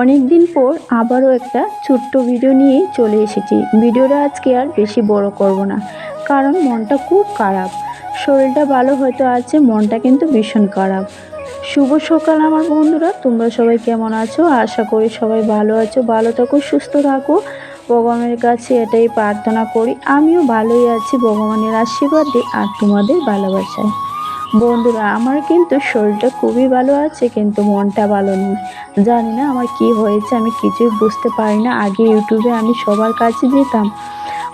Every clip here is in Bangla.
অনেক দিন পর আবারও একটা ছোট্ট ভিডিও নিয়ে চলে এসেছি। ভিডিওটা আজকে আর বেশি বড় করব না, কারণ মনটা খুব খারাপ। শরীরটা ভালো হয়তো আছে, মনটা কিন্তু ভীষণ খারাপ। শুভ সকাল আমার বন্ধুরা, তোমরা সবাই কেমন আছো? আশা করি সবাই ভালো আছো। ভালো থাকো, সুস্থ থাকো, ভগবানের কাছে এটাই প্রার্থনা করি। আমিও ভালোই আছি ভগবানের আশীর্বাদে আর তোমাদের ভালোবাসায়। বন্ধুরা, আমার কিন্তু শরীরটা খুবই ভালো আছে, কিন্তু মনটা ভালো নেই। জানি না আমার কি হয়েছে, আমি কিছুই বুঝতে পারি না। আগে ইউটিউবে আমি সবার কাছে যেতাম,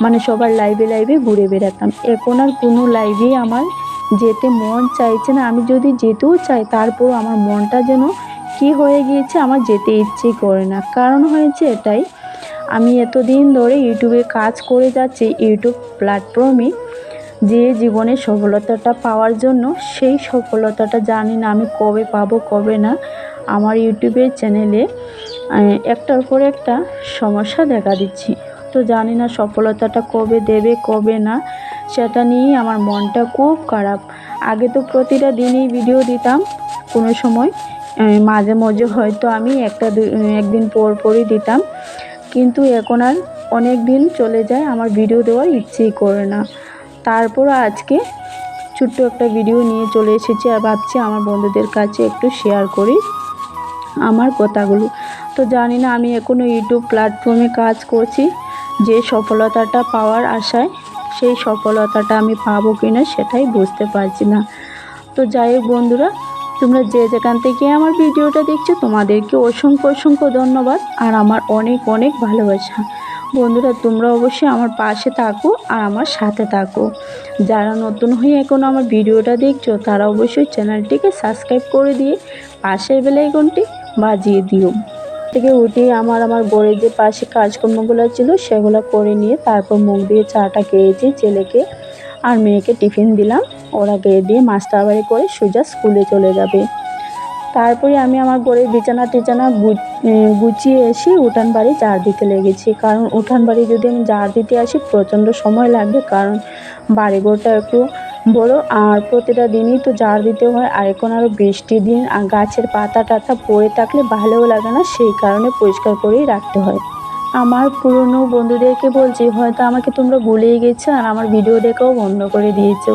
মানে সবার লাইভে লাইভে ঘুরে বেড়াতাম। এখন আর কোনো লাইভেই আমার যেতে মন চাইছে না। আমি যদি যেতেও চাই, তারপরও আমার মনটা যেন কি হয়ে গিয়েছে, আমার যেতে ইচ্ছেই করে না। কারণ হয়েছে এটাই, আমি এতদিন ধরে ইউটিউবে কাজ করে যাচ্ছি, ইউটিউব প্ল্যাটফর্মে যে জীবনের সফলতাটা পাওয়ার জন্য, সেই সফলতাটা জানি না আমি কবে পাবো কবে না। আমার ইউটিউবের চ্যানেলে একটার পর একটা সমস্যা দেখা দিচ্ছি, তো জানি না সফলতাটা কবে দেবে কবে না, সেটা নিয়েই আমার মনটা খুব খারাপ। আগে তো প্রতিটা দিনই ভিডিও দিতাম, কোনো সময় মাঝে মাঝে হয়তো আমি একদিন পর পরই দিতাম, কিন্তু এখন আর অনেক দিন চলে যায়, আমার ভিডিও দেওয়ার ইচ্ছেই করে না। তারপর আজকে ছোট্ট একটা ভিডিও নিয়ে চলে এসেছি, আর ভাবছি আমার বন্ধুদের কাছে একটু শেয়ার করি আমার কথাগুলো। তো জানি না আমি এখনও ইউটিউব প্ল্যাটফর্মে কাজ করছি, যে সফলতাটা পাওয়ার আশায়, সেই সফলতাটা আমি পাবো কিনা সেটাই বুঝতে পারছি না। তো যাই হোক বন্ধুরা, তোমরা যে যেখান থেকে আমার ভিডিওটা দেখছো, তোমাদেরকে অসংখ্য অসংখ্য ধন্যবাদ আর আমার অনেক অনেক ভালোবাসা। বন্ধুরা, তোমরা অবশ্যই আমার পাশে থাকো আর আমার সাথে থাকো। যারা নতুন হয়ে এখন আমার ভিডিওটা দেখছো, তারা অবশ্যই চ্যানেলটিকে সাবস্ক্রাইব করে দিয়ে পাশের বেল আইকনটি বাজিয়ে দিও। থেকে উঠে আমার ঘরের যে পাশে কাজকর্মগুলো ছিল সেগুলো করে নিয়ে তারপর মুখ দিয়ে চাটা খেয়েছি। ছেলেকে আর মেয়েকে টিফিন দিলাম, ওরা খেয়ে দিয়ে মাস্টার বাড়ি করে সোজা স্কুলে চলে যাবে। তারপরে আমি আমার ঘরের বিছানা টিছানা গুছিয়ে এসে উঠান বাড়ি ঝাড় দিতে লেগেছি, কারণ উঠান বাড়ি যদি আমি ঝাড় দিতে আসি প্রচণ্ড সময় লাগবে, কারণ বাড়িঘরটা একটু বড় আর প্রতিটা দিনই তো ঝাড় দিতে হয়। আর এখন আরও বৃষ্টির দিন, আর গাছের পাতা টাতা পড়ে থাকলে ভালোও লাগে না, সেই কারণে পরিষ্কার করেই রাখতে হয়। আমার পুরনো বন্ধুদেরকে বলছি, হয়তো আমাকে তোমরা ভুলেই গেছো আর আমার ভিডিও দেখাও বন্ধ করে দিয়েছো,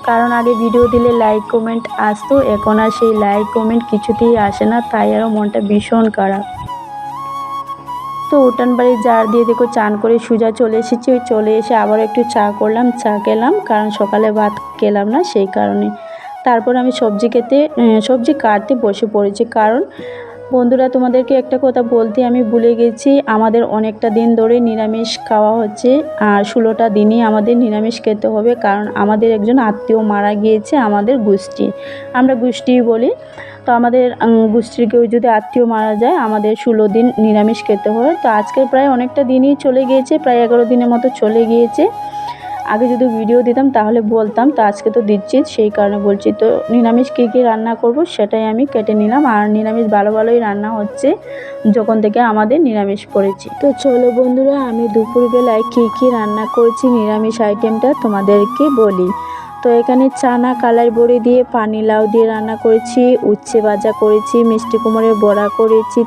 কারণ আগে ভিডিও দিলে লাইক কমেন্ট আসতো, এখন আর সেই লাইক কমেন্ট কিছুতেই আসে না, তাই আরও মনটা ভীষণ খারাপ। তো উঠান বাড়ি ঝাড় দিয়ে দেখো চান করে সোজা চলে এসেছি। চলে এসে আবার একটু চা করলাম, চা খেলাম, কারণ সকালে ভাত খেলাম না, সেই কারণে। তারপর আমি সবজি কাটতে বসে পড়েছি। কারণ বন্ধুরা, তোমাদেরকে একটা কথা বলতে আমি ভুলে গেছি, আমাদের অনেকটা দিন ধরে নিরামিষ খাওয়া হচ্ছে, আর 16টা দিনই আমাদের নিরামিষ খেতে হবে, কারণ আমাদের একজন আত্মীয় মারা গিয়েছে, আমাদের গোষ্ঠী, আমরা গোষ্ঠী বলি। তো আমাদের গোষ্ঠীর কেউ যদি আত্মীয় মারা যায়, আমাদের 16 দিন নিরামিষ খেতে হয়। তো আজকে প্রায় অনেকটা দিনই চলে গিয়েছে, প্রায় 11 দিনের মতো চলে গিয়েছে। আগে যদি ভিডিও দিতাম তাহলে বলতাম, তো আজকে তো দিচ্ছি, সেই কারণে বলছি। তো নিরামিষ কী কী রান্না করব সেটাই আমি কেটে নিলাম, আর নিরামিষ ভালোই রান্না হচ্ছে যখন থেকে আমাদের নিরামিষ পড়েছি। তো চলো বন্ধুরা, আমি দুপুরবেলায় কী কী রান্না করেছি নিরামিষ আইটেমটা তোমাদেরকে বলি। তো এখানে চানা কালাই বড়ি দিয়ে পানি লাউ দিয়ে রান্না করেছি, উচ্ছে ভাজা করেছি, মিষ্টি কুমড়ের বড়া করেছি,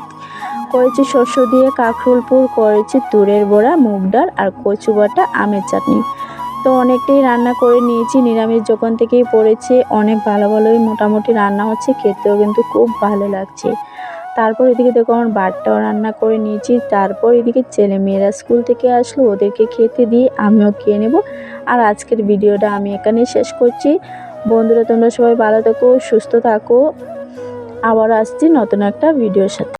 শস্য দিয়ে কাঁকরোলপুর করেছি, তুরের বড়া, মুগ ডাল আর কচু বাটা, আমের চাটনি। তো অনেকটাই রান্না করে নিয়েছি, নিরামিষ যখন থেকেই পড়েছে অনেক ভালোই মোটামুটি রান্না হচ্ছে, খেতেও কিন্তু খুব ভালো লাগছে। তারপর এদিকে দেখো আমার ভাতটাও রান্না করে নিয়েছি। তারপর এদিকে ছেলে মেয়েরা স্কুল থেকে আসলো, ওদেরকে খেতে দিয়ে আমিও খেয়ে নেব। আর আজকের ভিডিওটা আমি এখানেই শেষ করছি। বন্ধুরা, তোমরা সবাই ভালো থাকো, সুস্থ থাকো, আবার আসছি নতুন একটা ভিডিওর সাথে।